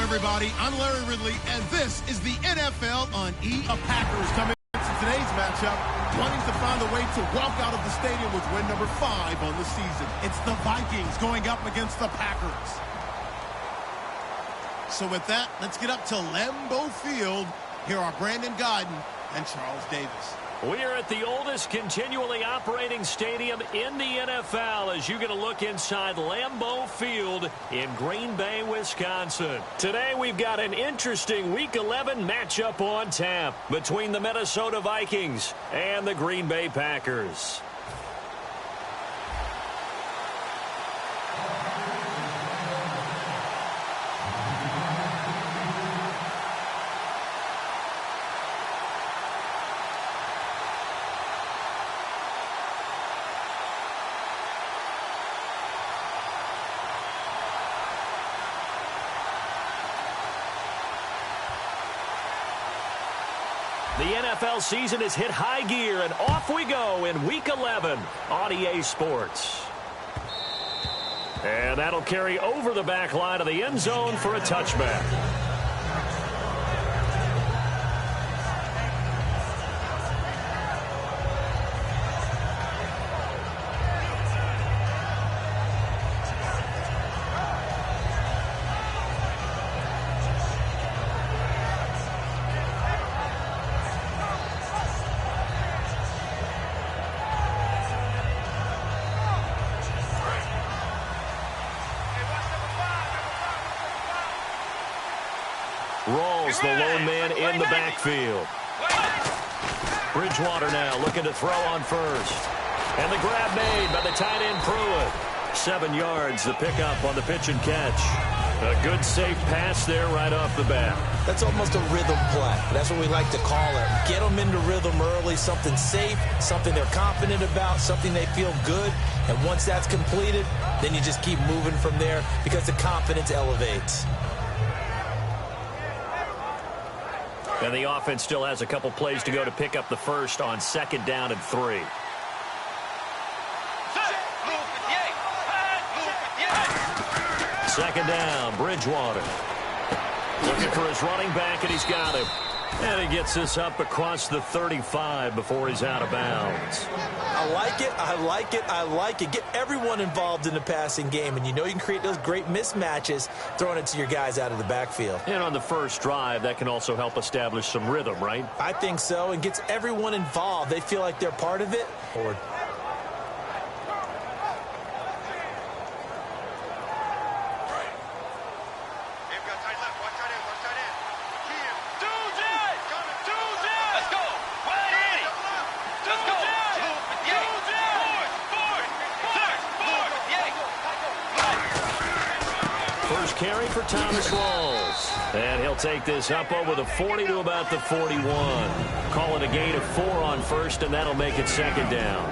everybody. I'm Larry Ridley, and this is the NFL on E! The Packers coming into today's matchup, wanting to find a way to walk out of the stadium with win number 5 on the season. It's the Vikings going up against the Packers. So with that, let's get up to Lambeau Field. Here are Brandon Gaudin and Charles Davis. We are at the oldest continually operating stadium in the NFL as you get a look inside Lambeau Field in Green Bay, Wisconsin. Today we've got an interesting Week 11 matchup on tap between the Minnesota Vikings and the Green Bay Packers. The NFL season has hit high gear, and off we go in Week 11 on EA Sports. And that'll carry over the back line of the end zone for a touchback. Rolls the lone man in the backfield. Bridgewater now looking to throw on first. And the grab made by the tight end Pruitt. 7 yards, the pickup on the pitch and catch. A good safe pass there right off the bat. That's almost a rhythm play. That's what we like to call it. Get them into rhythm early, something safe, something they're confident about, something they feel good. And once that's completed, then you just keep moving from there because the confidence elevates. And the offense still has a couple plays to go to pick up the first on 2nd down and 3. Second down, Bridgewater. Looking for his running back, and he's got him. And he gets this up across the 35 before he's out of bounds. I like it, I like it, I like it. Get everyone involved in the passing game, and you know you can create those great mismatches throwing it to your guys out of the backfield. And on the first drive, that can also help establish some rhythm, right? I think so, and gets everyone involved. They feel like they're part of it. Or carry for Thomas Rawls. And he'll take this up over the 40 to about the 41. Call it a gain of 4 on first, and that'll make it 2nd down.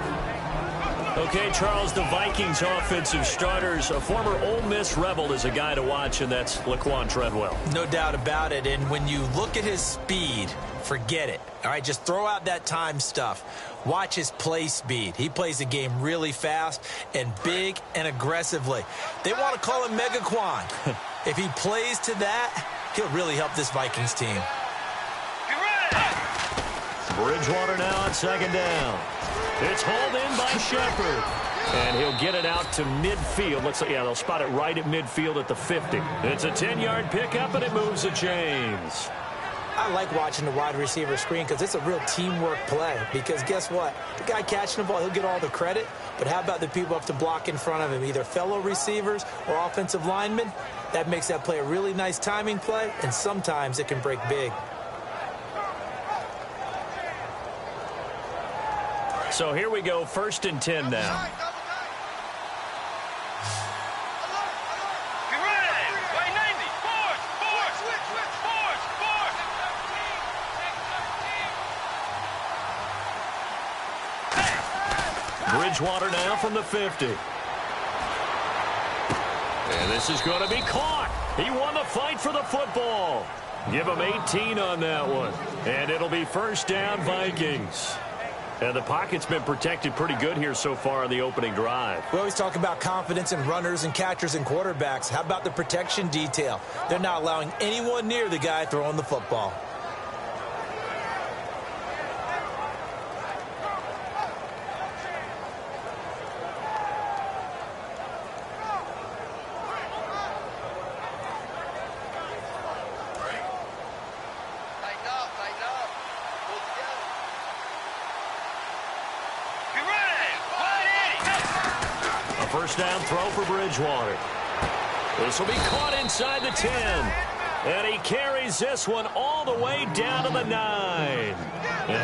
Okay, Charles, the Vikings offensive starters, a former Ole Miss Rebel is a guy to watch, and that's Laquan Treadwell. No doubt about it, and when you look at his speed, forget it. All right, just throw out that time stuff. Watch his play speed. He plays the game really fast and big and aggressively. They want to call him Megaquan. If he plays to that, he'll really help this Vikings team. Bridgewater now on 2nd down. It's hauled in by Shepard. And he'll get it out to midfield. Looks like, yeah, they'll spot it right at midfield at the 50. It's a 10-yard pickup, and it moves the chains. I like watching the wide receiver screen because it's a real teamwork play. Because guess what? The guy catching the ball, he'll get all the credit. But how about the people up to block in front of him, either fellow receivers or offensive linemen? That makes that play a really nice timing play, and sometimes it can break big. So here we go, 1st and 10 now. Bridgewater now from the 50. And this is going to be caught. He won the fight for the football. Give him 18 on that one. And it'll be 1st down Vikings. And the pocket's been protected pretty good here so far in the opening drive. We always talk about confidence in runners and catchers and quarterbacks. How about the protection detail? They're not allowing anyone near the guy throwing the football. First down throw for Bridgewater. This will be caught inside the 10. And he carries this one all the way down to the 9. And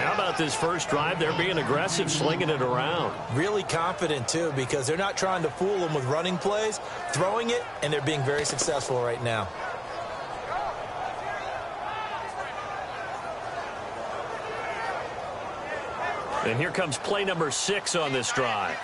how about this first drive? They're being aggressive, slinging it around. Really confident, too, because they're not trying to fool them with running plays, throwing it, and they're being very successful right now. And here comes play number 6 on this drive.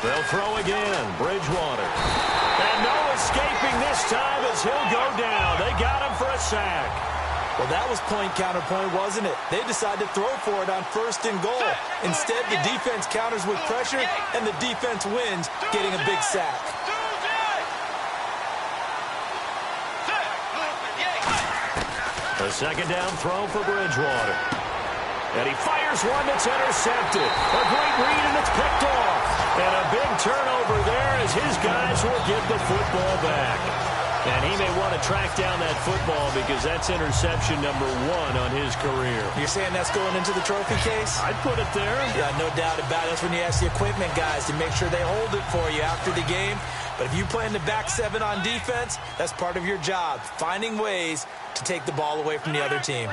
They'll throw again. Bridgewater. And no escaping this time as he'll go down. They got him for a sack. Well, that was point counterpoint, wasn't it? They decided to throw for it on 1st and goal. Instead, the defense counters with pressure, and the defense wins, getting a big sack. A second down throw for Bridgewater. And he fires one that's intercepted. A great read, and it's picked off. And a big turnover there as his guys will get the football back. And he may want to track down that football because that's interception number 1 on his career. You're saying that's going into the trophy case? I'd put it there. Yeah, no doubt about it. That's when you ask the equipment guys to make sure they hold it for you after the game. But if you play in the back 7 on defense, that's part of your job, finding ways to take the ball away from the other team.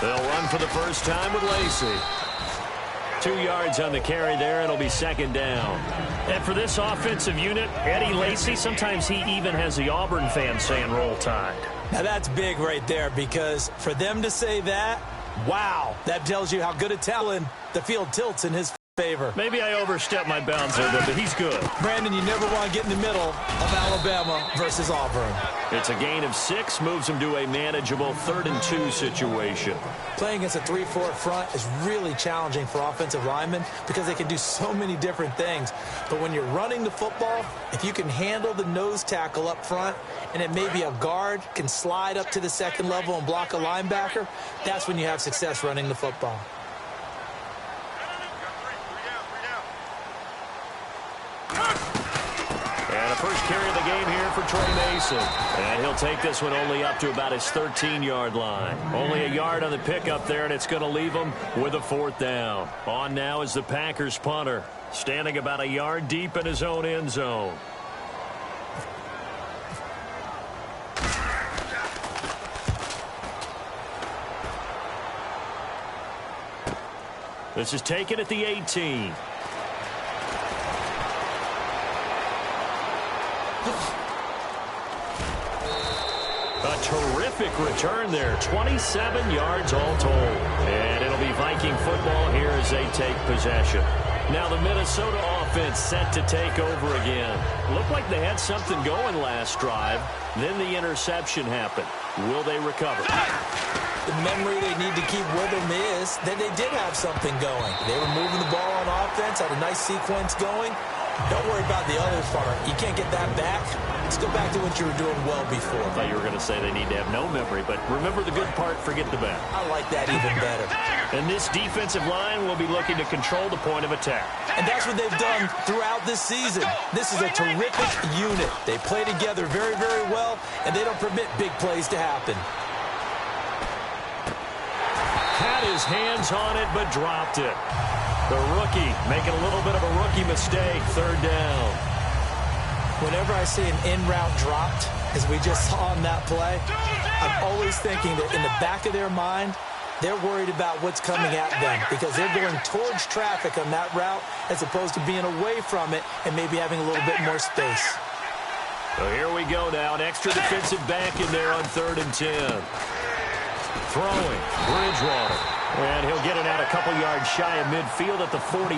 They'll run for the first time with Lacey. 2 yards on the carry there, and it'll be second down. And for this offensive unit, Eddie Lacy, sometimes he even has the Auburn fans saying roll tide. Now that's big right there, because for them to say that, wow, that tells you how good a talent the field tilts in his favor. Maybe I overstepped my bounds there, but he's good. Brandon, you never want to get in the middle of Alabama versus Auburn. It's a gain of 6, moves him to a manageable 3rd and 2 situation. Playing against a 3-4 front is really challenging for offensive linemen because they can do so many different things. But when you're running the football, if you can handle the nose tackle up front, and it may be a guard can slide up to the 2nd level and block a linebacker, that's when you have success running the football. And a first carry of the game here for Trey Mason. And he'll take this one only up to about his 13-yard line. Only a yard on the pickup there, and it's going to leave him with a 4th down. On now is the Packers punter, standing about a yard deep in his own end zone. This is taken at the 18. A terrific return there. 27 yards all told. And it'll be Viking football here as they take possession. Now the Minnesota offense set to take over again. Looked like they had something going last drive. Then the interception happened. Will they recover? The memory they need to keep with them is that they did have something going. They were moving the ball on offense, had a nice sequence going. Don't worry about the other part. You can't get that back. Let's go back to what you were doing well before. I thought you were going to say they need to have no memory, but remember the good part, forget the bad. I like that even better. And this defensive line will be looking to control the point of attack. And that's what they've done throughout this season. This is a terrific unit. They play together very, very well, and they don't permit big plays to happen. Had his hands on it, but dropped it. The rookie making a little bit of a rookie mistake, 3rd down. Whenever I see an in-route dropped, as we just saw on that play, I'm always thinking that in the back of their mind, They're worried about what's coming at them because they're going towards traffic on that route as opposed to being away from it and maybe having a little bit more space. So here we go now. An extra defensive back in there on 3rd and 10. Throwing, Bridgewater. And he'll get it out a couple yards shy of midfield at the 48.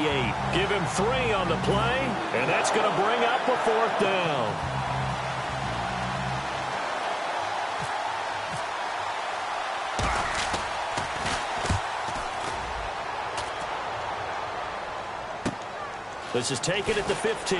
Give him 3 on the play, and that's going to bring up a 4th down. This is taken at the 15.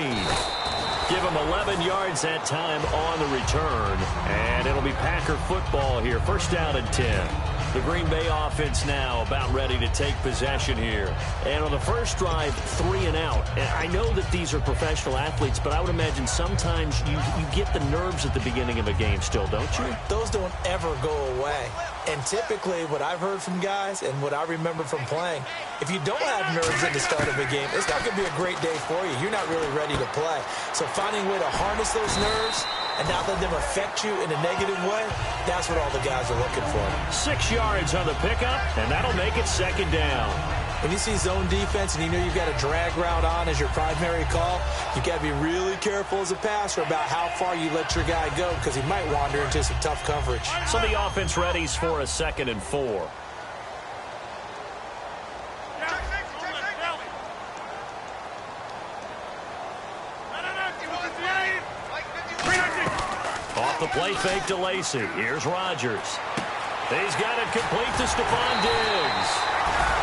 Give him 11 yards that time on the return. And it'll be Packer football here. 1st down and 10. The Green Bay offense now about ready to take possession here. And on the first drive, 3 and out. And I know that these are professional athletes, but I would imagine sometimes you get the nerves at the beginning of a game still, don't you? Those don't ever go away. And typically what I've heard from guys and what I remember from playing, if you don't have nerves at the start of a game, it's not going to be a great day for you. You're not really ready to play. So finding a way to harness those nerves and not let them affect you in a negative way, that's what all the guys are looking for. 6 yards on the pickup, and that'll make it 2nd down. When you see zone defense and you know you've got a drag route on as your primary call, you've got to be really careful as a passer about how far you let your guy go because he might wander into some tough coverage. So the offense readies for a 2nd and 4. Off the play fake to Lacy. Here's Rodgers. He's got it complete to Stephon Diggs.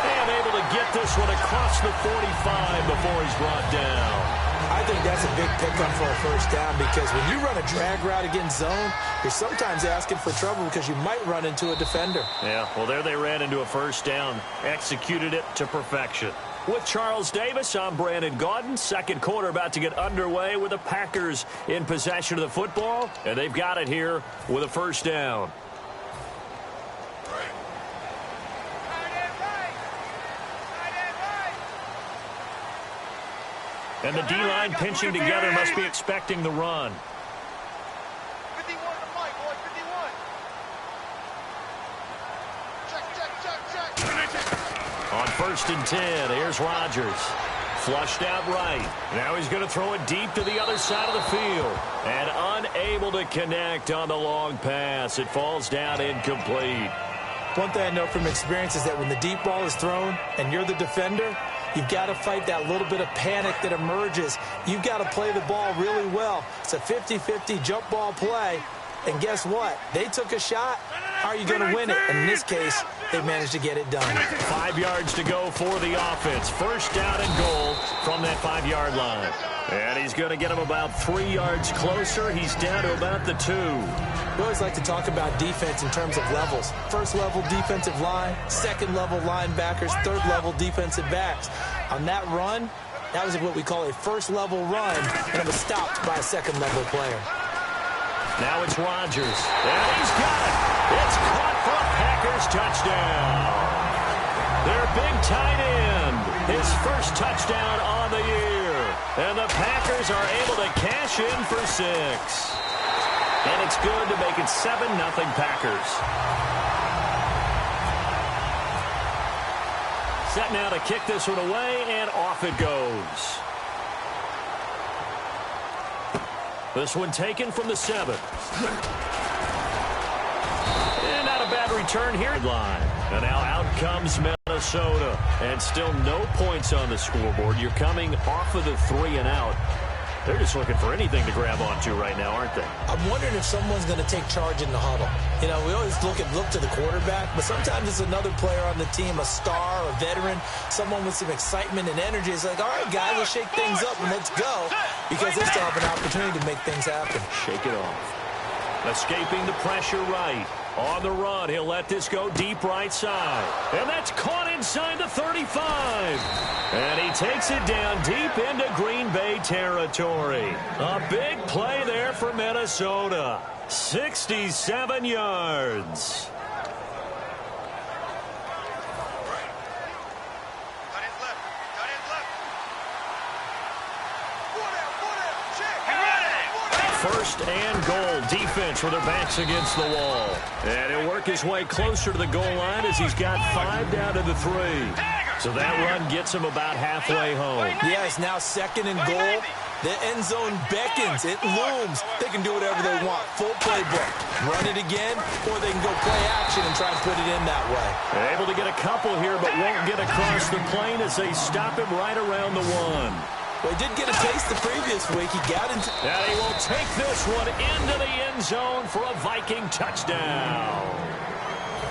And able to get this one across the 45 before he's brought down. I think that's a big pickup for a 1st down because when you run a drag route against zone, you're sometimes asking for trouble because you might run into a defender. Yeah, well, there they ran into a 1st down. Executed it to perfection. With Charles Davis, I'm Brandon Gaudin. 2nd quarter about to get underway with the Packers in possession of the football. And they've got it here with a 1st down. And the D-line pinching together must be expecting the run. 51 to Mike, boy, 51. Check. On 1st and 10, here's Rodgers. Flushed out right. Now he's going to throw it deep to the other side of the field. And unable to connect on the long pass. It falls down incomplete. One thing I know from experience is that when the deep ball is thrown and you're the defender, you've got to fight that little bit of panic that emerges. You've got to play the ball really well. It's a 50-50 jump ball play. And guess what? They took a shot. How are you going to win it? And in this case, they managed to get it done. 5 yards to go for the offense. 1st down and goal from that 5-yard line. And he's going to get him about 3 yards closer. He's down to about the 2. We always like to talk about defense in terms of levels. 1st level defensive line, 2nd level linebackers, 3rd level defensive backs. On that run, that was what we call a 1st level run, and it was stopped by a 2nd level player. Now it's Rodgers. And he's got it. It's caught for a Packers touchdown. Their big tight end. His 1st touchdown on the year. And the Packers are able to cash in for 6. And it's good to make it 7-0 Packers. Set now to kick this one away, and off it goes. This one taken from the 7. And not a bad return here. Line. And now out comes Minnesota. And still no points on the scoreboard. You're coming off of the 3 and out. They're just looking for anything to grab onto right now, aren't they? I'm wondering if someone's going to take charge in the huddle. You know, we always look to the quarterback, but sometimes it's another player on the team, a star, a veteran, someone with some excitement and energy. It's like, all right, guys, let's shake things up and let's go, because they still have an opportunity to make things happen. Shake it off. Escaping the pressure right. On the run, he'll let this go deep right side. And that's caught inside the 35. And he takes it down deep into Green Bay territory. A big play there for Minnesota. 67 yards. First and goal. Defense with their backs against the wall. And he'll work work his way closer to the goal line as he's got 5 down to the 3. So that run gets him about halfway home. Yes, now 2nd and goal. The end zone beckons. It looms. They can do whatever they want. Full playbook. Run it again, or they can go play action and try and put it in that way. They're able to get a couple here, but won't get across the plane as they stop him right around the 1. Well, he did get a taste the previous week. He got into... And he will take this one into the end zone for a Viking touchdown.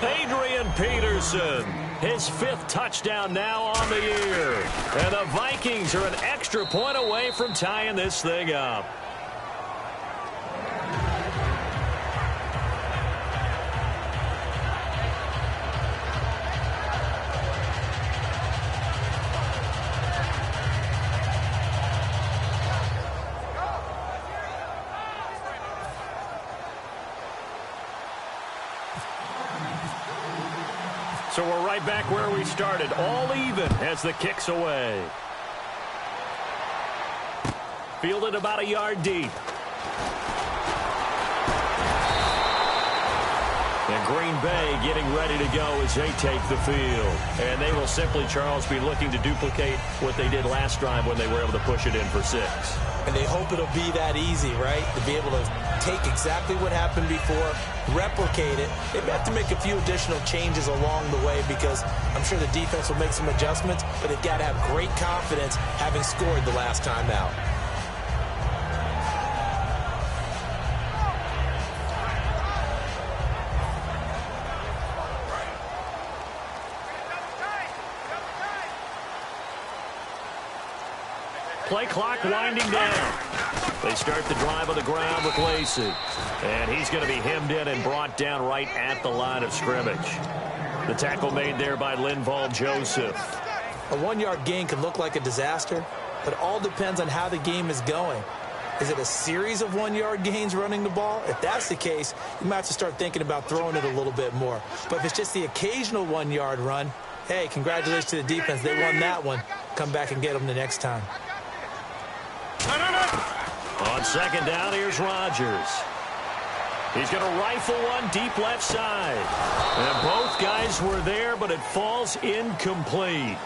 Adrian Peterson, his 5th touchdown now on the year. And the Vikings are an extra point away from tying this thing up. So we're right back where we started, all even as the kick's away. Fielded about a yard deep. And Green Bay getting ready to go as they take the field. And they will simply, Charles, be looking to duplicate what they did last drive when they were able to push it in for 6. And they hope it'll be that easy, right? To be able to take exactly what happened before, replicate it. They may have to make a few additional changes along the way because I'm sure the defense will make some adjustments, but they've got to have great confidence having scored the last time out. Play clock winding down. They start the drive on the ground with Lacey. And he's going to be hemmed in and brought down right at the line of scrimmage. The tackle made there by Linval Joseph. A 1-yard gain can look like a disaster, but it all depends on how the game is going. Is it a series of 1-yard gains running the ball? If that's the case, you might have to start thinking about throwing it a little bit more. But if it's just the occasional 1-yard run, hey, congratulations to the defense. They won that one. Come back and get them the next time. On 2nd down, here's Rodgers. He's going to rifle one deep left side. And both guys were there, but it falls incomplete.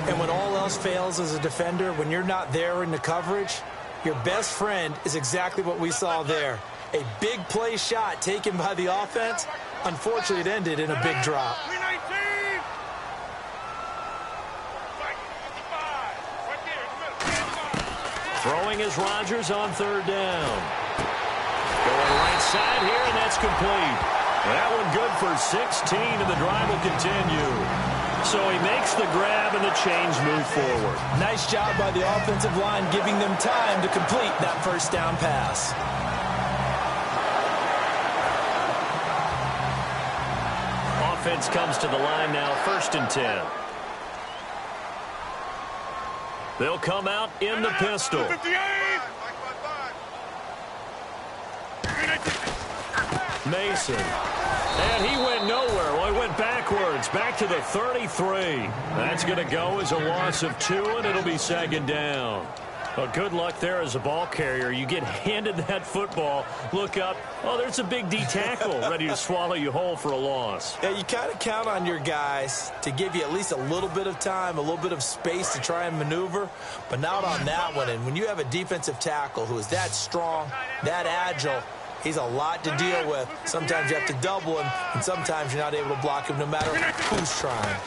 And when all else fails as a defender, when you're not there in the coverage, your best friend is exactly what we saw there. A big play shot taken by the offense. Unfortunately, it ended in a big drop. Throwing is Rodgers on 3rd down. Going right side here, and that's complete. That one good for 16, and the drive will continue. So he makes the grab, and the chains move forward. Nice job by the offensive line, giving them time to complete that 1st down pass. Offense comes to the line now, 1st and 10. They'll come out in the pistol. Mason. And he went nowhere. Well, he went backwards. Back to the 33. That's going to go as a loss of 2, and it'll be 2nd down. Well, good luck there as a ball carrier. You get handed that football, look up, oh, there's a big D tackle ready to swallow you whole for a loss. Yeah, you kind of count on your guys to give you at least a little bit of time, a little bit of space to try and maneuver, but not on that one. And when you have a defensive tackle who is that strong, that agile, he's a lot to deal with. Sometimes you have to double him, and sometimes you're not able to block him no matter who's trying.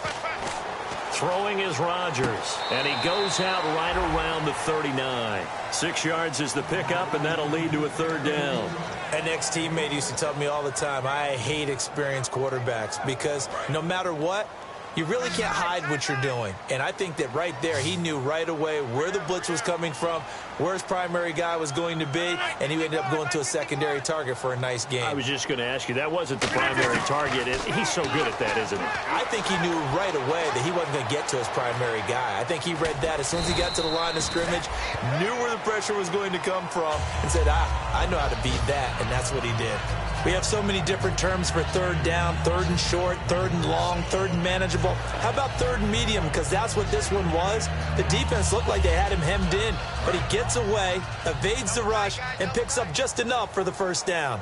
Throwing is Rodgers, and he goes out right around the 39. 6 yards is the pickup, and that'll lead to a 3rd down. An ex-teammate used to tell me all the time, I hate experienced quarterbacks because no matter what, you really can't hide what you're doing. And I think that right there, he knew right away where the blitz was coming from, where his primary guy was going to be, and he ended up going to a secondary target for a nice game. I was just going to ask you, that wasn't the primary target. He's so good at that, isn't he? I think he knew right away that he wasn't going to get to his primary guy. I think he read that as soon as he got to the line of scrimmage, knew where the pressure was going to come from, and said, I know how to beat that, and that's what he did. We have so many different terms for 3rd down, 3rd and short, 3rd and long, 3rd and manageable. How about 3rd and medium? Because that's what this one was. The defense looked like they had him hemmed in, but he gets away, evades the rush, and picks up just enough for the 1st down.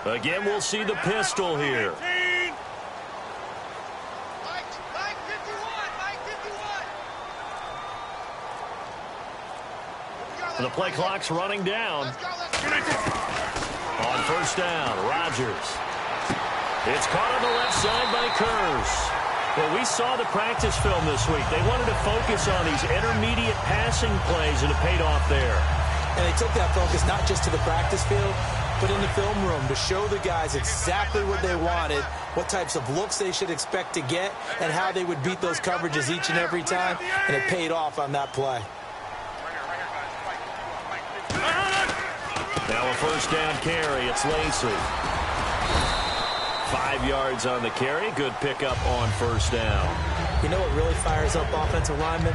Again, we'll see the pistol here. The play clock's running down. On first down, Rodgers. It's caught on the left side by Kurz. Well, we saw the practice film this week. They wanted to focus on these intermediate passing plays, and it paid off there. And they took that focus not just to the practice field, but in the film room to show the guys exactly what they wanted, what types of looks they should expect to get, and how they would beat those coverages each and every time, and it paid off on that play. Now a first down carry. It's Lacy. 5 yards on the carry. Good pickup on first down. You know what really fires up offensive linemen?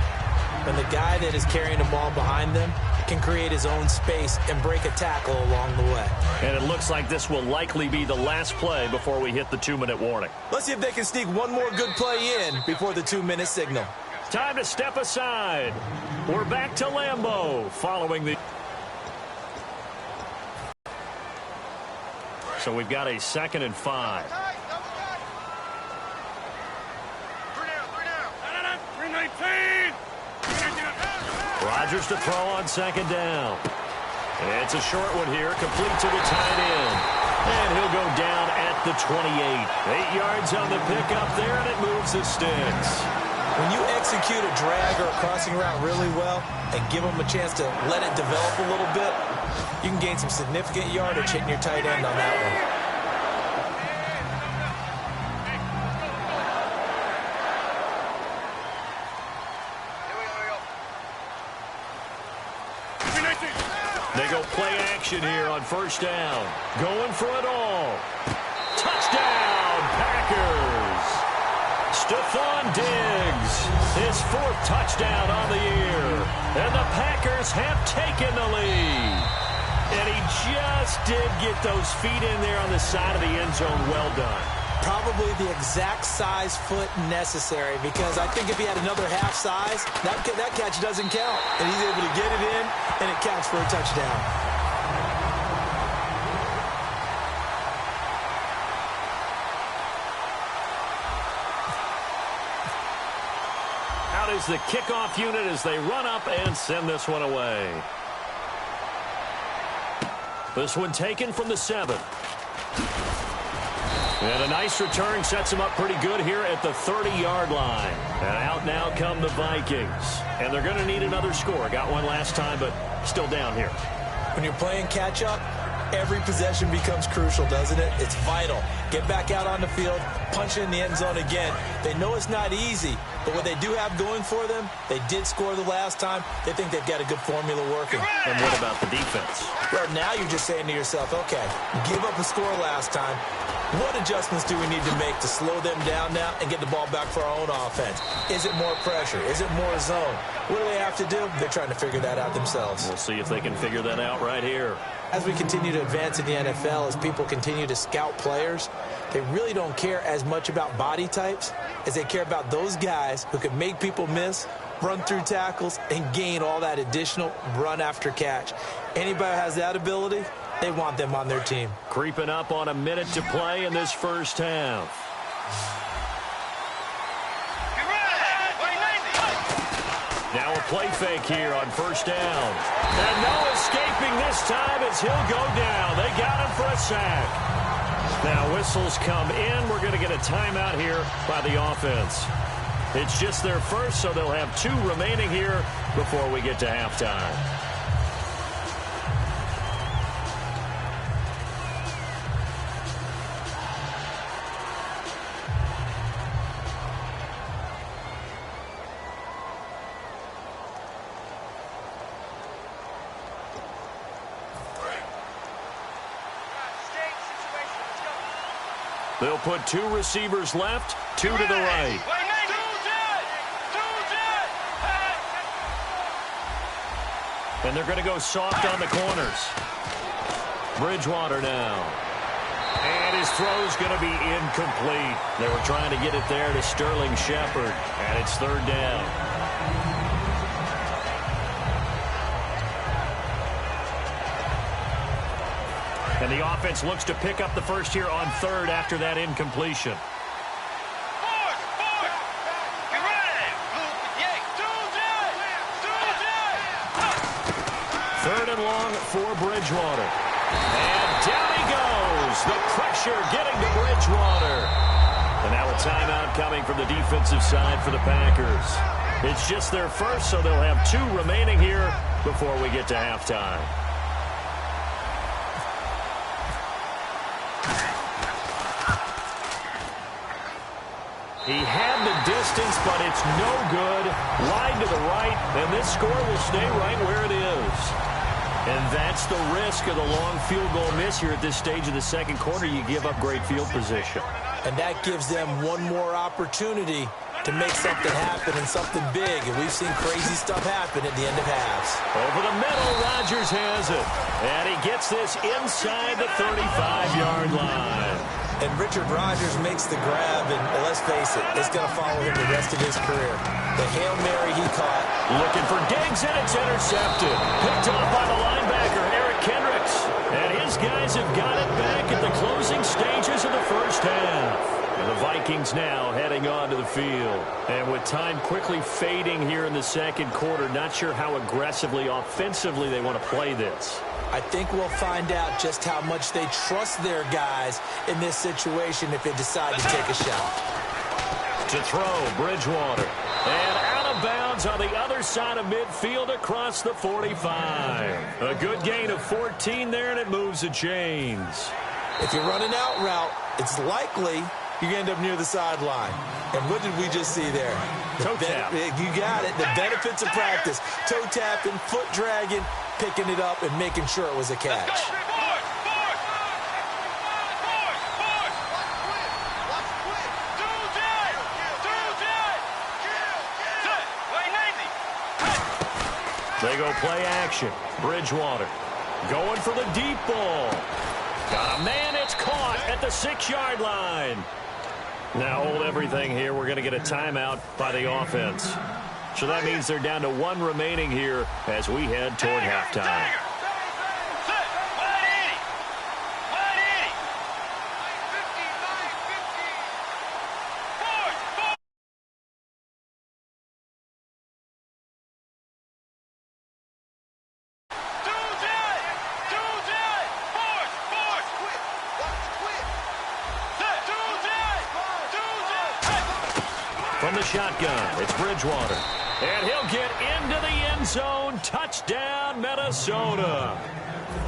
When the guy that is carrying the ball behind them can create his own space and break a tackle along the way. And it looks like this will likely be the last play before we hit the 2-minute warning. Let's see if they can sneak one more good play in before the 2-minute signal. Time to step aside. We're back to Lambeau following the... So we've got a 2nd and 5. Rodgers to throw on 2nd down. And it's a short one here, complete to the tight end. And he'll go down at the 28. 8 yards on the pickup there, and it moves the sticks. When you execute a drag or a crossing route really well and give them a chance to let it develop a little bit, you can gain some significant yardage hitting your tight end on that one. They go play action here on first down. Going for it all. Touchdown, Packers. Stephon Diggs, his 4th touchdown on the year. And the Packers have taken the lead. And he just did get those feet in there on the side of the end zone. Well done. Probably the exact size foot necessary, because I think if he had another half size, that catch doesn't count. And he's able to get it in, and it counts for a touchdown. Out is the kickoff unit as they run up and send this one away. This one taken from the 7. And a nice return sets him up pretty good here at the 30-yard line. And out now come the Vikings. And they're going to need another score. Got one last time, but still down here. When you're playing catch-up, every possession becomes crucial, doesn't it? It's vital. Get back out on the field, punch it in the end zone again. They know it's not easy, but what they do have going for them, they did score the last time. They think they've got a good formula working. And what about the defense? Well, now you're just saying to yourself, okay, give up a score last time. What adjustments do we need to make to slow them down now and get the ball back for our own offense? Is it more pressure? Is it more zone? What do they have to do? They're trying to figure that out themselves. We'll see if they can figure that out right here. As we continue to advance in the NFL, as people continue to scout players, they really don't care as much about body types as they care about those guys who can make people miss, run through tackles, and gain all that additional run after catch. Anybody who has that ability, they want them on their team. Creeping up on a minute to play in this first half. Now a play fake here on first down. And no escaping this time as he'll go down. They got him for a sack. Now whistles come in. We're going to get a timeout here by the offense. It's just their first, so they'll have 2 remaining here before we get to halftime. They'll put 2 receivers left, 2 to the right. And they're going to go soft on the corners. Bridgewater now. And his throw's going to be incomplete. They were trying to get it there to Sterling Shepard. And it's 3rd down. And the offense looks to pick up the first here on third after that incompletion. Third and long for Bridgewater. And down he goes. The pressure getting to Bridgewater. And now a timeout coming from the defensive side for the Packers. It's just their first, so they'll have 2 remaining here before we get to halftime. He had the distance, but it's no good. Wide to the right, and this score will stay right where it is. And that's the risk of the long field goal miss here at this stage of the second quarter. You give up great field position. And that gives them one more opportunity to make something happen and something big. And we've seen crazy stuff happen at the end of halves. Over the middle, Rodgers has it. And he gets this inside the 35-yard line. And Richard Rodgers makes the grab, and let's face it, it's going to follow him the rest of his career. The Hail Mary he caught. Looking for Diggs, and it's intercepted. Picked off by the linebacker, Eric Kendricks. And his guys have got it back at the closing stages of the first half. And the Vikings now heading onto the field. And with time quickly fading here in the second quarter, not sure how aggressively, offensively they want to play this. I think we'll find out just how much they trust their guys in this situation if they decide to take a shot. To throw, Bridgewater. And out of bounds on the other side of midfield across the 45. A good gain of 14 there, and it moves the chains. If you run an out route, it's likely you end up near the sideline. And what did we just see there? Toe tap. You got it. The benefits of practice. Toe tapping, foot dragging, picking it up, and making sure it was a catch. They go play action. Bridgewater going for the deep ball. Got a man, it's caught at the 6-yard line. Now hold everything here. We're going to get a timeout by the offense. So that means they're down to 1 remaining here as we head toward halftime. From the shotgun, it's Bridgewater. And he'll get into the end zone. Touchdown, Minnesota.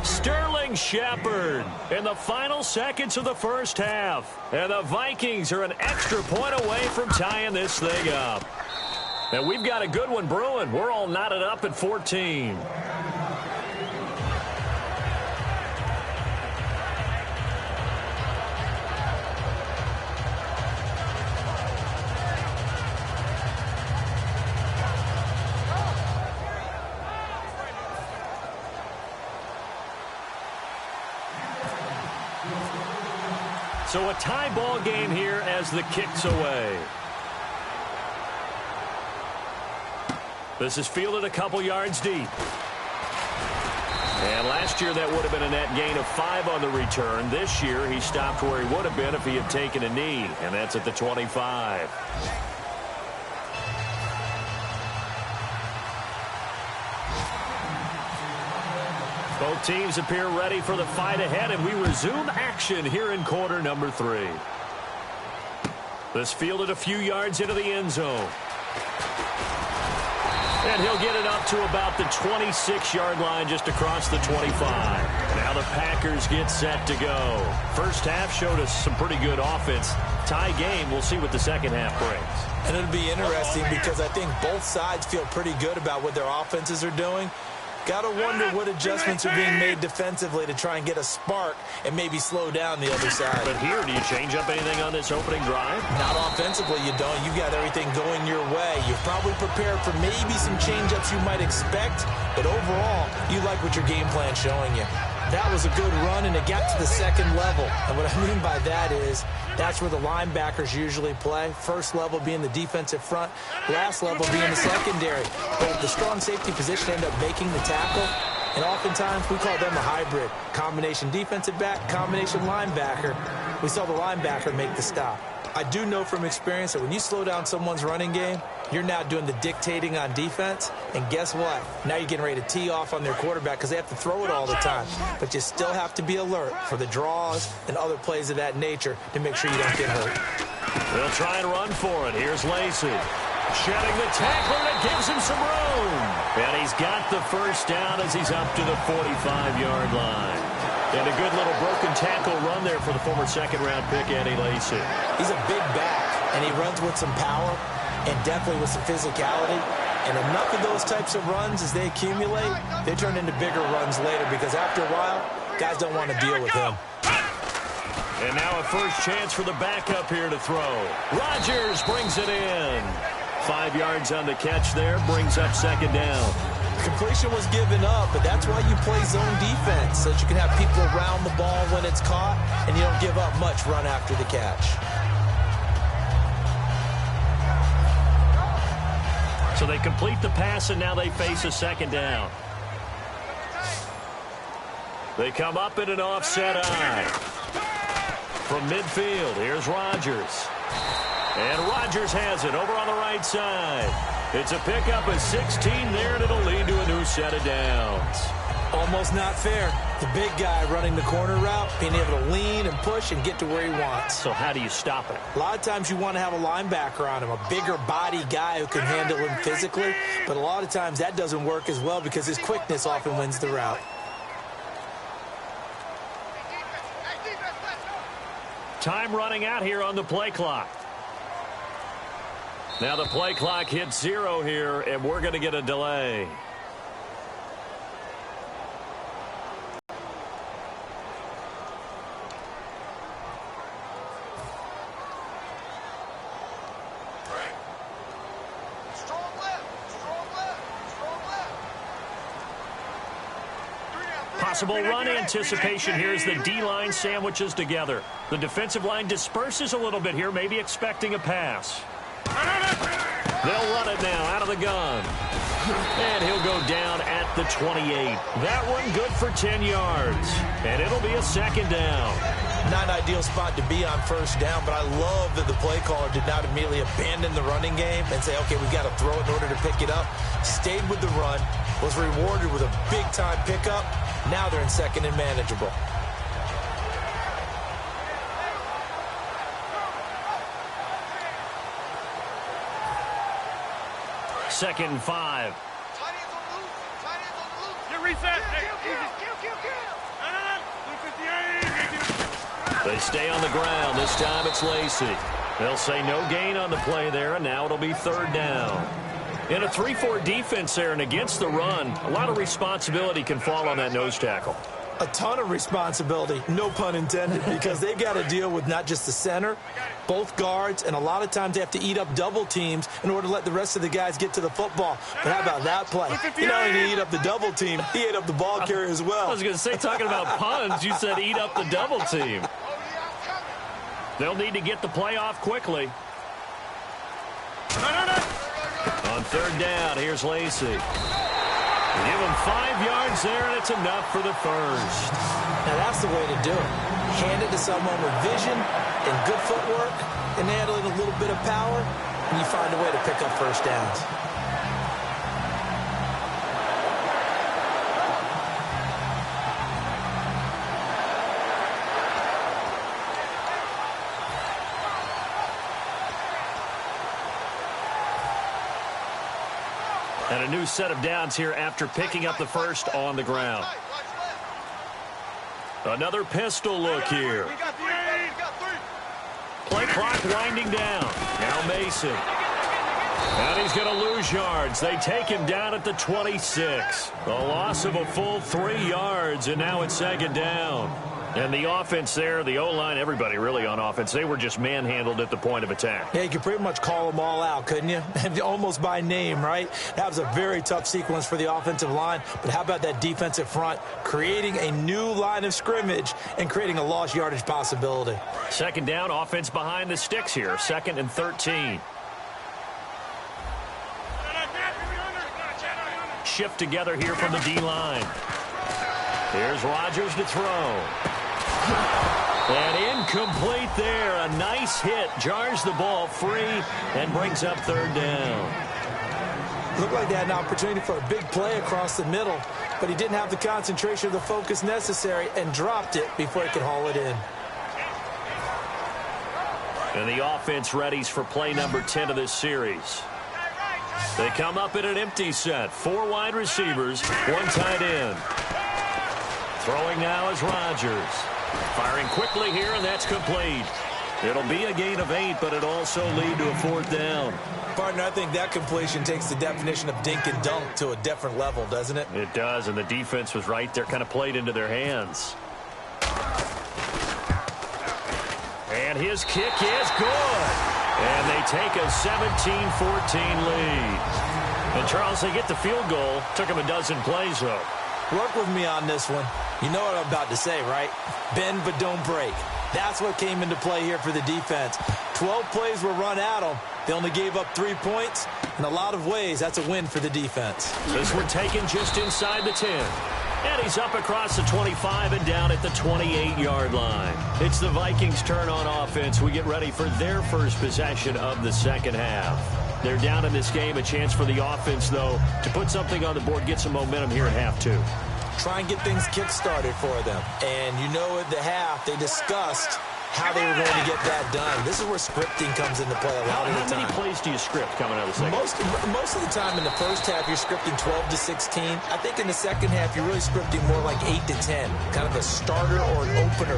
Sterling Shepard in the final seconds of the first half. And the Vikings are an extra point away from tying this thing up. And we've got a good one brewing. We're all knotted up at 14. So a tie ball game here as the kick's away. This is fielded a couple yards deep. And last year that would have been a net gain of 5 on the return. This year he stopped where he would have been if he had taken a knee. And that's at the 25. Both teams appear ready for the fight ahead, and we resume action here in quarter number 3. This fielded a few yards into the end zone. And he'll get it up to about the 26-yard line just across the 25. Now the Packers get set to go. First half showed us some pretty good offense. Tie game, we'll see what the second half brings. And it'll be interesting because I think both sides feel pretty good about what their offenses are doing. Got to wonder what adjustments are being made defensively to try and get a spark and maybe slow down the other side. But here, do you change up anything on this opening drive? Not offensively, you don't. You got everything going your way. You're probably prepared for maybe some change-ups you might expect, but overall, you like what your game plan's showing you. That was a good run, and it got to the second level. And what I mean by that is that's where the linebackers usually play. First level being the defensive front, last level being the secondary. But if the strong safety position ended up making the tackle, And oftentimes, we call them a hybrid. Combination defensive back, combination linebacker. We saw the linebacker make the stop. I do know from experience that when you slow down someone's running game, you're now doing the dictating on defense. And guess what? Now you're getting ready to tee off on their quarterback because they have to throw it all the time. But you still have to be alert for the draws and other plays of that nature to make sure you don't get hurt. They'll try and run for it. Here's Lacey. Shedding the tackler, and it gives him some room. And he's got the first down as he's up to the 45-yard line. And a good little broken tackle run there for the former second-round pick, Eddie Lacey. He's a big back, and he runs with some power and definitely with some physicality. And enough of those types of runs, as they accumulate, they turn into bigger runs later because after a while, guys don't want to deal with him. And now a first chance for the backup here to throw. Rodgers brings it in. 5 yards on the catch there, brings up second down. Completion was given up, but that's why you play zone defense, so that you can have people around the ball when it's caught, and you don't give up much run after the catch. So they complete the pass, and now they face a second down. They come up in an offset eye. From midfield, here's Rodgers. And Rodgers has it over on the right side. It's a pickup of 16 there, and it'll lead to a new set of downs. Almost not fair. The big guy running the corner route, being able to lean and push and get to where he wants. So how do you stop it? A lot of times you want to have a linebacker on him, a bigger body guy who can handle him physically. But a lot of times that doesn't work as well because his quickness often wins the route. Time running out here on the play clock. Now the play clock hits 0 here, and we're going to get a delay. Possible run anticipation here as the D-line sandwiches together. The defensive line disperses a little bit here, maybe expecting a pass. They'll run it now out of the gun. And he'll go down at the 28. That one good for 10 yards. And it'll be a second down. Not an ideal spot to be on first down, but I love that the play caller did not immediately abandon the running game and say, okay, we've got to throw it in order to pick it up. Stayed with the run, was rewarded with a big-time pickup. Now they're in second and manageable. Second and 5. Get reset. They stay on the ground. This time it's Lacey. They'll say no gain on the play there, and now it'll be third down. In a 3-4 defense there and against the run, a lot of responsibility can fall on that nose tackle. A ton of responsibility, no pun intended, because they've got to deal with not just the center, both guards, and a lot of times they have to eat up double teams in order to let the rest of the guys get to the football. But how about that play? He not only eat up the double team, he ate up the ball carrier as well. I was going to say, talking about puns, you said eat up the double team. They'll need to get the play off quickly. On third down, here's Lacey. Give him 5 yards there, and it's enough for the first. Now, that's the way to do it. Hand it to someone with vision and good footwork, and add a little bit of power, and you find a way to pick up first downs. And a new set of downs here after picking up the first on the ground. Another pistol look here. Play clock winding down. Now Mason. And he's going to lose yards. They take him down at the 26. A loss of a full 3 yards, and now it's second down. And the offense there, the O-line, everybody really on offense, they were just manhandled at the point of attack. Yeah, you could pretty much call them all out, couldn't you? Almost by name, right? That was a very tough sequence for the offensive line. But how about that defensive front creating a new line of scrimmage and creating a lost yardage possibility? Second down, offense behind the sticks here. 2nd and 13. Shift together here from the D-line. Here's Rodgers to throw. And incomplete there. A nice hit. Jars the ball free and brings up third down. Looked like they had an opportunity for a big play across the middle, but he didn't have the concentration or the focus necessary and dropped it before he could haul it in. And the offense readies for play number 10 of this series. They come up in an empty set. 4 wide receivers, 1 tight end. Throwing now is Rodgers. Firing quickly here, and that's complete. It'll be a gain of 8, but it'll also lead to a 4th down. Partner, I think that completion takes the definition of dink and dunk to a different level, doesn't it? It does, and the defense was right there, kind of played into their hands. And his kick is good. And they take a 17-14 lead. And, Charles, they get the field goal. Took them a dozen plays, though. Work with me on this one. You know what I'm about to say, right? Bend but don't break. That's what came into play here for the defense. 12 plays were run at them. They only gave up 3 points. In a lot of ways, that's a win for the defense. This one taken just inside the 10. And he's up across the 25 and down at the 28-yard line. It's the Vikings' turn on offense. We get ready for their first possession of the second half. They're down in this game. A chance for the offense, though, to put something on the board, get some momentum here at half 2. Try and get things kick-started for them. And you know at the half, they discussed how they were going to get that done. This is where scripting comes into play a lot of the time. How many plays do you script coming out of the second? Most of the time in the first half, you're scripting 12 to 16. I think in the second half, you're really scripting more like 8 to 10. Kind of a starter or an opener,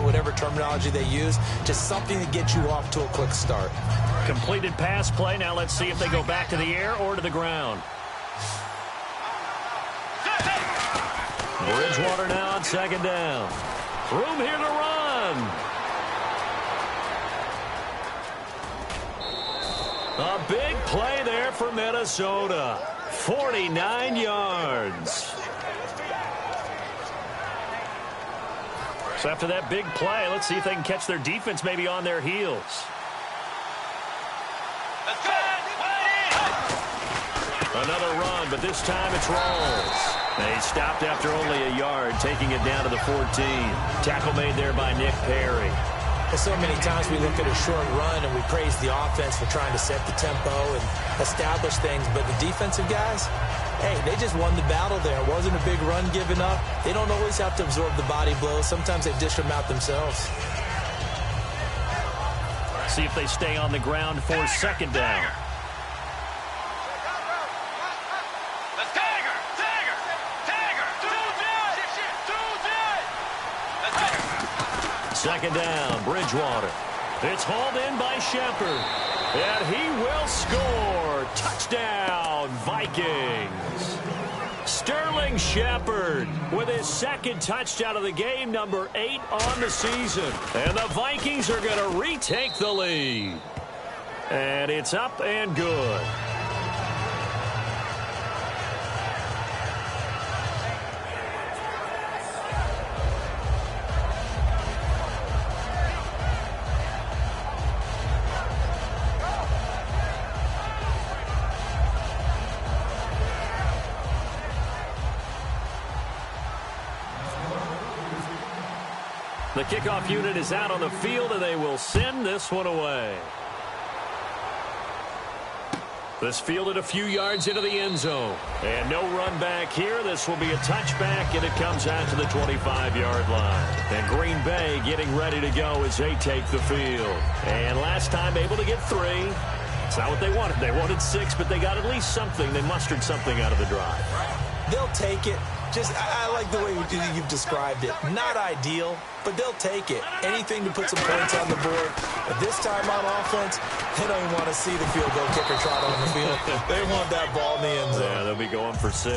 whatever terminology they use. Just something to get you off to a quick start. Completed pass play. Now let's see if they go back to the air or to the ground. Bridgewater now on second down. Room here to run. A big play there for Minnesota. 49 yards. So after that big play, let's see if they can catch their defense maybe on their heels. Another run, but this time it's Rawls. They stopped after only a yard, taking it down to the 14. Tackle made there by Nick Perry. So many times we look at a short run and we praise the offense for trying to set the tempo and establish things, but the defensive guys, hey, they just won the battle there. It wasn't a big run given up. They don't always have to absorb the body blows. Sometimes they dish them out themselves. See if they stay on the ground for second down. Second down, Bridgewater. It's hauled in by Shepard. And he will score. Touchdown, Vikings. Sterling Shepard with his second touchdown of the game, number 8 on the season. And the Vikings are going to retake the lead. And it's up and good. The kickoff unit is out on the field, and they will send this one away. This fielded a few yards into the end zone. And no run back here. This will be a touchback, and it comes out to the 25-yard line. And Green Bay getting ready to go as they take the field. And last time able to get 3. It's not what they wanted. They wanted 6, but they got at least something. They mustered something out of the drive. They'll take it. I like the way you've described it. Not ideal, but they'll take it. Anything to put some points on the board. But this time on offense, they don't even want to see the field goal kicker trot on the field. They want that ball in the end zone. Yeah, they'll be going for 6.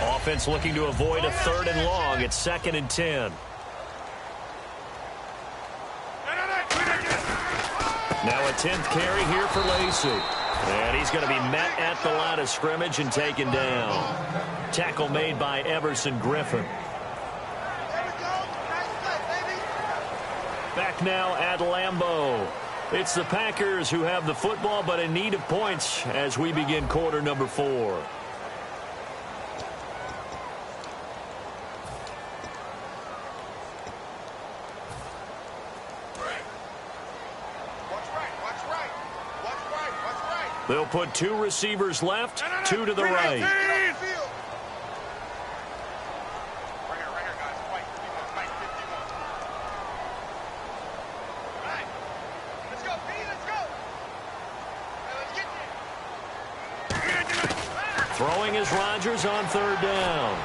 Offense looking to avoid a 3rd and long. It's 2nd and 10. Now a 10th carry here for Lacey. And he's going to be met at the line of scrimmage and taken down. Tackle made by Everson Griffin. Back back now at Lambeau. It's the Packers who have the football, but in need of points as we begin quarter number 4. They'll put 2 receivers left, 2 to the right. Throwing is Rodgers on 3rd down.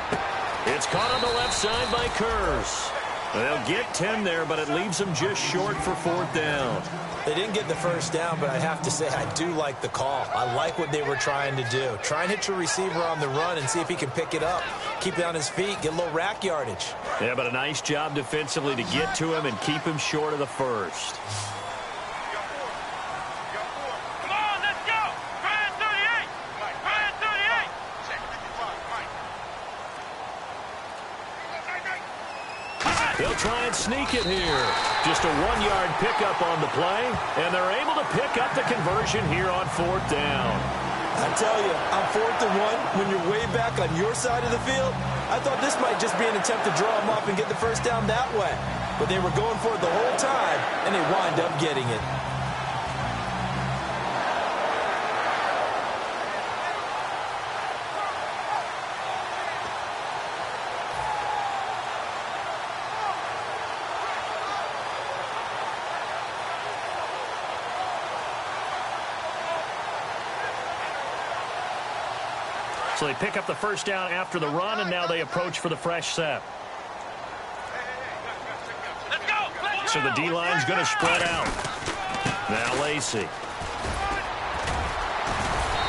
It's caught on the left side by Kurz. They'll get 10 there, but it leaves them just short for 4th down. They didn't get the first down, but I have to say I do like the call. I like what they were trying to do. Try and hit your receiver on the run and see if he can pick it up. Keep it on his feet, get a little rack yardage. Yeah, but a nice job defensively to get to him and keep him short of the first. They'll try and sneak it here. Just a 1-yard pickup on the play, and they're able to pick up the conversion here on 4th down. I tell you, on 4th and 1, when you're way back on your side of the field, I thought this might just be an attempt to draw them up and get the first down that way. But they were going for it the whole time, and they wind up getting it. So they pick up the first down after the run, and now they approach for the fresh set. So the D-line's going to spread out. Now Lacey.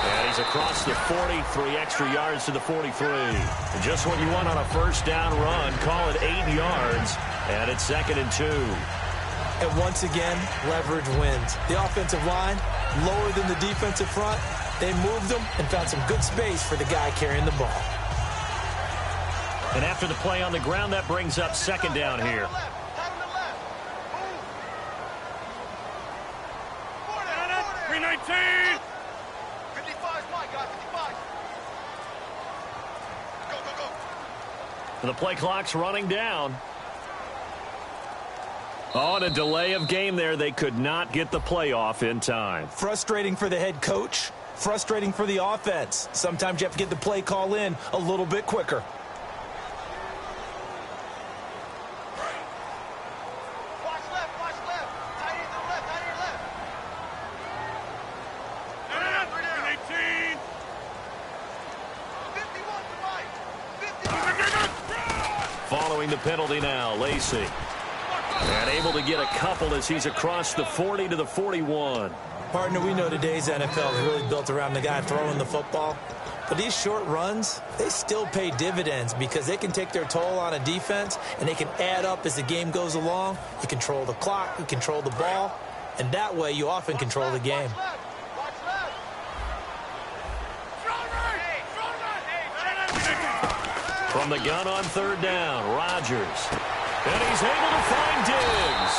And he's across the 40, 3 extra yards to the 43. And just what you want on a first down run. Call it 8 yards, and it's 2nd and 2. And once again, leverage wins. The offensive line, lower than the defensive front. They moved them and found some good space for the guy carrying the ball. And after the play on the ground, that brings up 2nd down here. And the play clock's running down. On a delay of game there, they could not get the play off in time. Frustrating for the head coach. Frustrating for the offense. Sometimes you have to get the play call in a little bit quicker. Watch left, watch left. Tight end to the left, tight end left. 51 to right. 51. Following the penalty now, Lacey. And able to get a couple as he's across the 40 to the 41. Partner, we know today's NFL is really built around the guy throwing the football. But these short runs, they still pay dividends because they can take their toll on a defense and they can add up as the game goes along. You control the clock, you control the ball, and that way you often control the game. From the gun on 3rd down, Rodgers. And he's able to find Diggs.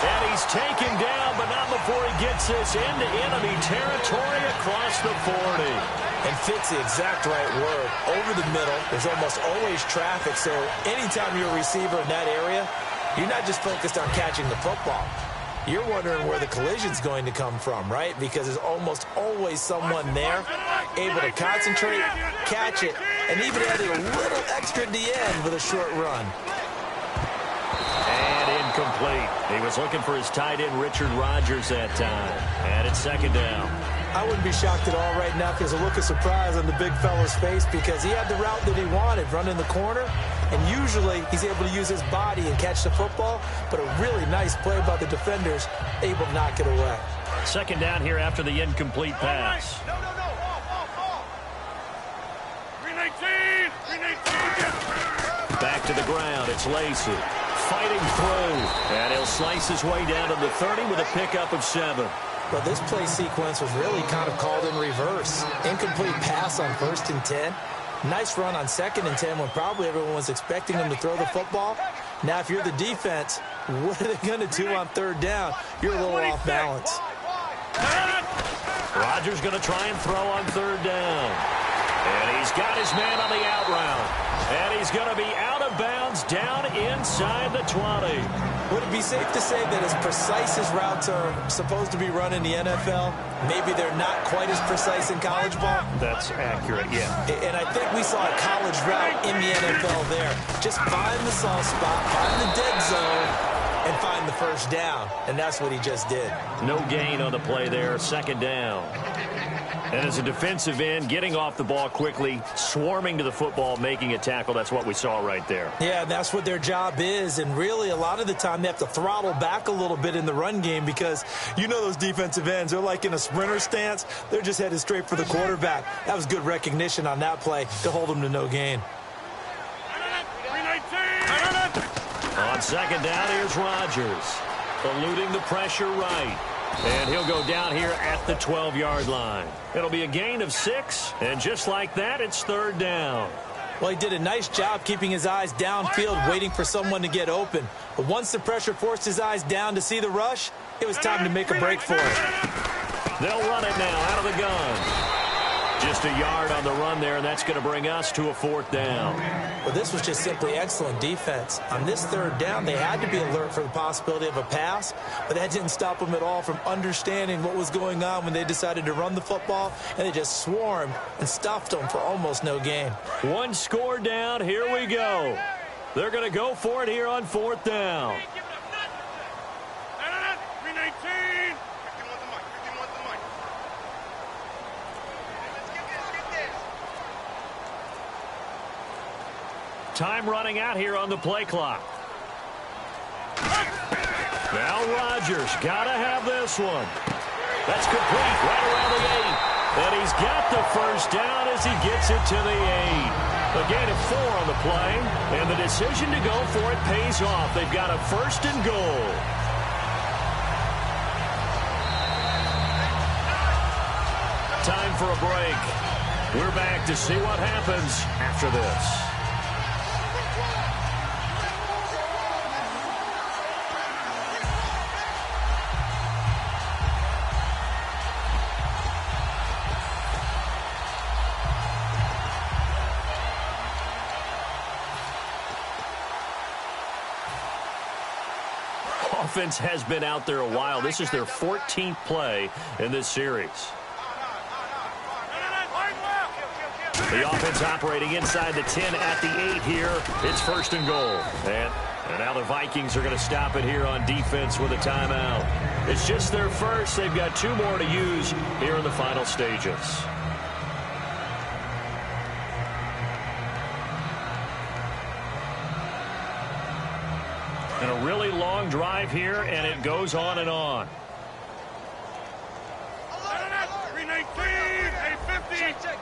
And he's taken down, but not before he gets this into enemy territory across the 40. And fits the exact right word. Over the middle, there's almost always traffic, so anytime you're a receiver in that area, you're not just focused on catching the football. You're wondering where the collision's going to come from, right? Because there's almost always someone there able to concentrate, catch it, and even added a little extra at the end with a short run. And incomplete. He was looking for his tight end, Richard Rodgers, that time. And it's 2nd down. I wouldn't be shocked at all right now because there's a look of surprise on the big fella's face because he had the route that he wanted, running the corner, and usually he's able to use his body and catch the football, but a really nice play by the defenders, able to knock it away. 2nd down here after the incomplete pass. No. Off. 319. Back to the ground. It's Lacey. Fighting through. And he'll slice his way down to the 30 with a pickup of 7. Well, this play sequence was really kind of called in reverse. Incomplete pass on 1st and 10. Nice run on 2nd and 10 when probably everyone was expecting him to throw the football. Now, if you're the defense, What are they going to do on third down? You're a little off balance. Rodgers going to try and throw on third down. And he's got his man on the out route. And he's going to be out of bounds down inside the 20. Would it be safe to say that as precise as routes are supposed to be run in the NFL, maybe they're not quite as precise in college ball? That's accurate, yeah. And I think we saw a college route in the NFL there. Just find the soft spot, find the dead zone, and find the first down. And that's what he just did. No gain on the play there, second down. And as a defensive end, getting off the ball quickly, swarming to the football, making a tackle, that's what we saw right there. Yeah, that's what their job is. And really, a lot of the time, they have to throttle back a little bit in the run game because you know those defensive ends, they're like in a sprinter stance. They're just headed straight for the quarterback. That was good recognition on that play to hold them to no gain. On second down, here's Rodgers, eluding the pressure right. And he'll go down here at the 12-yard line. It'll be a gain of 6, and just like that, it's third down. Well, he did a nice job keeping his eyes downfield, waiting for someone to get open. But once the pressure forced his eyes down to see the rush, it was time to make a break for it. They'll run it now out of the gun. Just a yard on the run there, and that's going to bring us to a fourth down. Well, this was just simply excellent defense. On this third down, they had to be alert for the possibility of a pass, but that didn't stop them at all from understanding what was going on when they decided to run the football, and they just swarmed and stuffed them for almost no gain. One score down. Here we go. They're going to go for it here on fourth down. Time running out here on the play clock. Now Rodgers got to have this one. That's complete right around the 8. And he's got the first down as he gets it to the 8. A gain of 4 on the play. And the decision to go for it pays off. They've got a first and goal. Time for a break. We're back to see what happens after this. Offense has been out there a while. This is their 14th play in this series. The offense operating inside the 10 at the 8 here. It's first and goal. And now the Vikings are going to stop it here on defense with a timeout. It's just their first. They've got 2 more to use here in the final stages. And a really long drive here, and it goes on and on. 319, 850.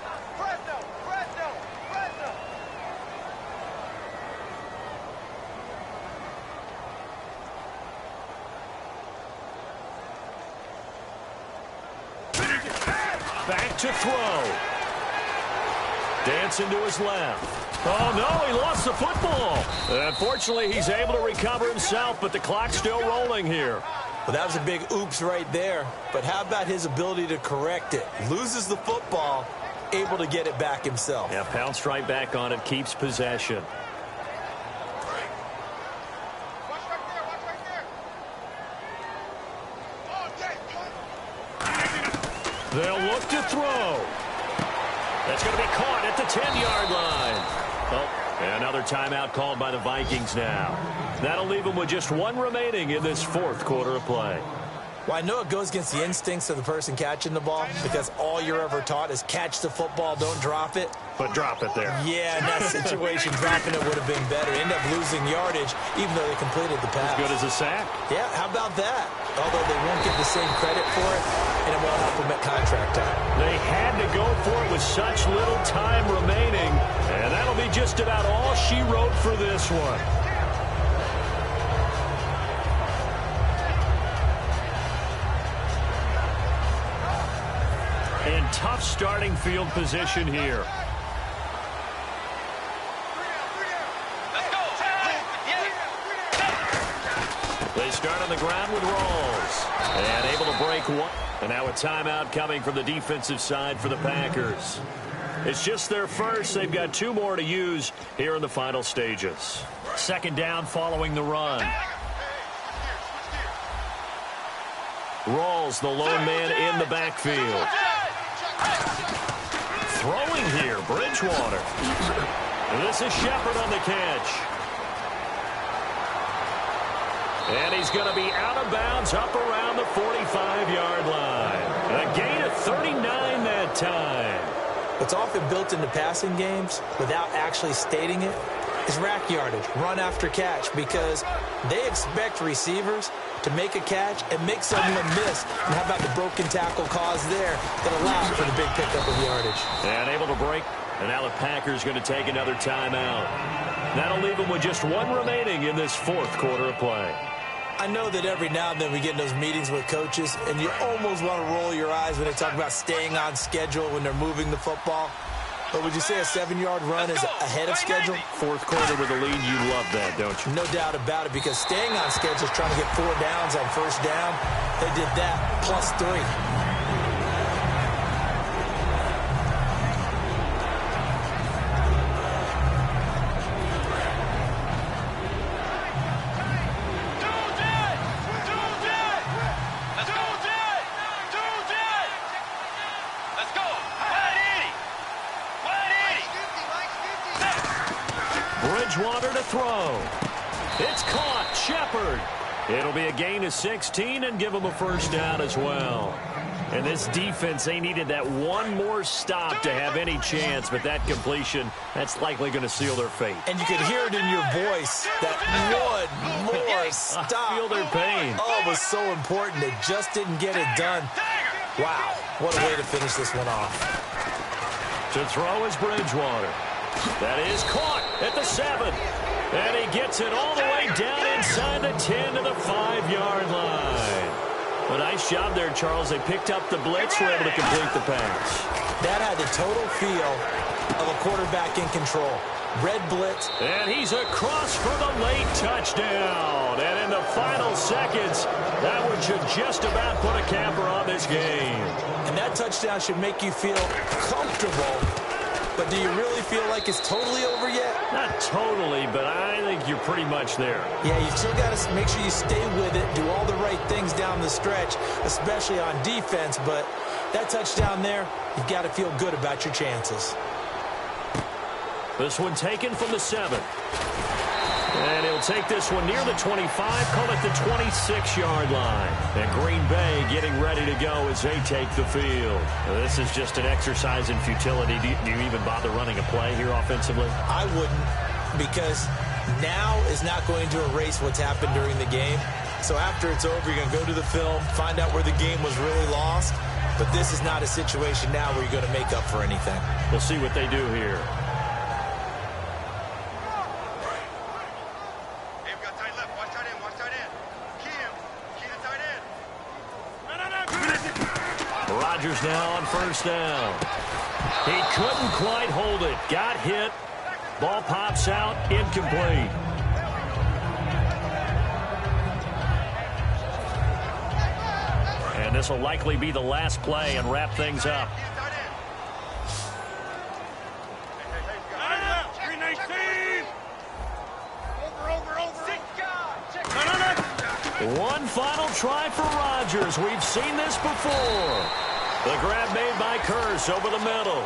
Back to throw. Dancing to his left. Oh, no, he lost the football. Unfortunately, he's able to recover himself, but the clock's still rolling here. Well, that was a big oops right there. But how about his ability to correct it? Loses the football, able to get it back himself. Yeah, pounced right back on it, keeps possession. They'll look to throw. That's going to be caught at the 10-yard line. Oh, another timeout called by the Vikings now. That'll leave them with just 1 remaining in this 4th quarter of play. Well, I know it goes against the instincts of the person catching the ball because all you're ever taught is catch the football, don't drop it. But drop it there. Yeah, in that situation, dropping it would have been better. End up losing yardage, even though they completed the pass. As good as a sack. Yeah, how about that? Although they won't get the same credit for it, and it won't help them at contract time. They had to go for it with such little time remaining, and that'll be just about all she wrote for this one. In tough starting field position here. start on the ground with Rawls. And able to break one. And now a timeout coming from the defensive side for the Packers. It's just their first. They've got 2 more to use here in the final stages. Second down following the run. Rawls, the lone man in the backfield. Throwing here, Bridgewater. This is Shepard on the catch. And he's going to be out of bounds up around the 45-yard line. A gain of 39 that time. What's often built into passing games without actually stating it is rack yardage, run after catch, because they expect receivers to make a catch and make someone miss. And how about the broken tackle cause there that allowed for the big pickup of yardage? And able to break. And now the Packers going to take another timeout. That'll leave them with just 1 remaining in this 4th quarter of play. I know that every now and then we get in those meetings with coaches, and you almost want to roll your eyes when they talk about staying on schedule when they're moving the football. But would you say a 7-yard run is ahead of schedule? 4th quarter with a lead, you love that, don't you? No doubt about it, because staying on schedule is trying to get 4 downs on first down. They did that plus 3. Bridgewater to throw. It's caught. Shepard. It'll be a gain of 16 and give them a first down as well. And this defense, they needed that 1 more stop to have any chance, but that completion, that's likely going to seal their fate. And you could hear it in your voice, that 1 more stop. I feel their pain. Oh, it was so important. They just didn't get it done. Wow, what a way to finish this one off. To throw is Bridgewater. That is caught at the 7. And he gets it all the way down inside the 10 to the 5-yard line. A nice job there, Charles. They picked up the blitz, were able to complete the pass. That had the total feel of a quarterback in control. Red blitz. And he's across for the late touchdown. And in the final seconds, that one should just about put a capper on this game. And that touchdown should make you feel comfortable. But do you really feel like it's totally over yet? Not totally, but I think you're pretty much there. Yeah, you still got to make sure you stay with it, do all the right things down the stretch, especially on defense. But that touchdown there, you've got to feel good about your chances. This one taken from the 7. And he'll take this one near the 25, call it the 26-yard line. And Green Bay getting ready to go as they take the field. Now, this is just an exercise in futility. Do you even bother running a play here offensively? I wouldn't, because now is not going to erase what's happened during the game. So after it's over, you're going to go to the film, find out where the game was really lost. But this is not a situation now where you're going to make up for anything. We'll see what they do here. Rodgers now on first down. He couldn't quite hold it. Got hit. Ball pops out. Incomplete. And this will likely be the last play and wrap things up. One final try for Rodgers. We've seen this before. The grab made by Curse over the middle.